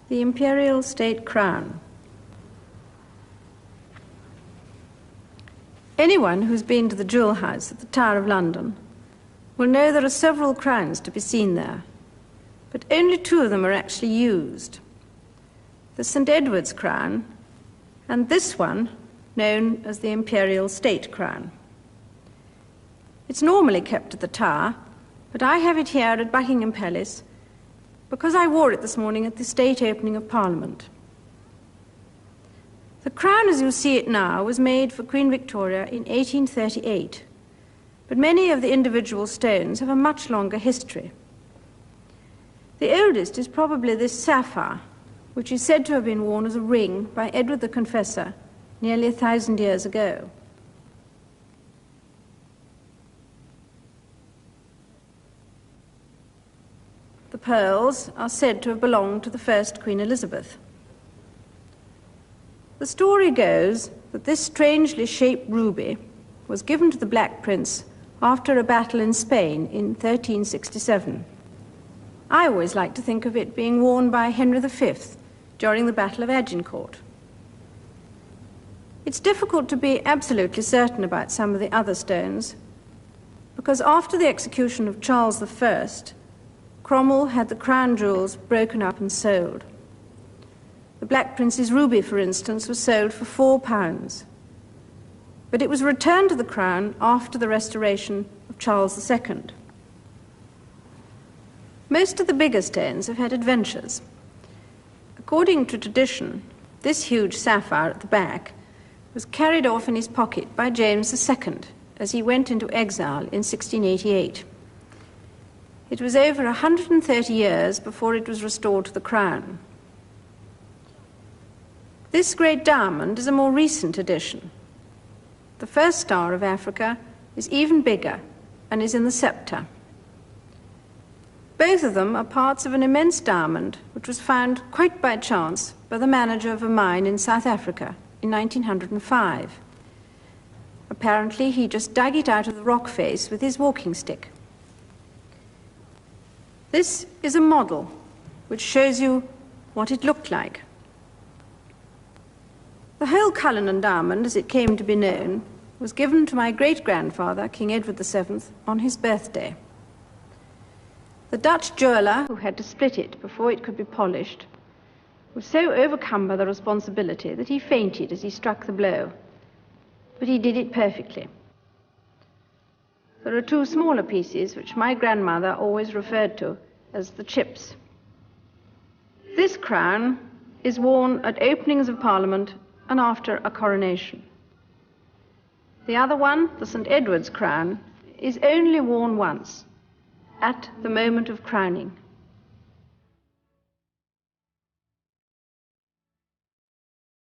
the Imperial State Crown. Anyone who's been to the Jewel House at the Tower of London will know there are several crowns to be seen there, but only two of them are actually used. The St. Edward's crown and this one, known as the Imperial State Crown. It's normally kept at the Tower, but I have it here at Buckingham Palace because I wore it this morning at the state opening of Parliament. The crown as you see it now was made for Queen Victoria in 1838, but many of the individual stones have a much longer history. The oldest is probably this sapphire, which is said to have been worn as a ring by Edward the Confessor nearly 1,000 years ago. The pearls are said to have belonged to the first Queen Elizabeth. The story goes that this strangely shaped ruby was given to the Black Prince after a battle in Spain in 1367. I always like to think of it being worn by Henry V during the Battle of Agincourt. It's difficult to be absolutely certain about some of the other stones, because after the execution of Charles I, Cromwell had the crown jewels broken up and sold. The Black Prince's ruby, for instance, was sold for £4, but it was returned to the crown after the restoration of Charles II. Most of the bigger stones have had adventures. According to tradition, this huge sapphire at the back was carried off in his pocket by James II as he went into exile in 1688. It was over 130 years before it was restored to the crown. This great diamond is a more recent addition. The first star of Africa is even bigger and is in the scepter. Both of them are parts of an immense diamond which was found quite by chance by the manager of a mine in South Africa in 1905. Apparently, he just dug it out of the rock face with his walking stick. This is a model which shows you what it looked like. The whole Cullinan diamond, as it came to be known, was given to my great-grandfather, King Edward VII, on his birthday. The Dutch jeweler, who had to split it before it could be polished, was so overcome by the responsibility that he fainted as he struck the blow, but he did it perfectly. There are two smaller pieces which my grandmother always referred to as the chips. This crown is worn at openings of Parliament and after a coronation. The other one, the St. Edward's crown, is only worn once, at the moment of crowning.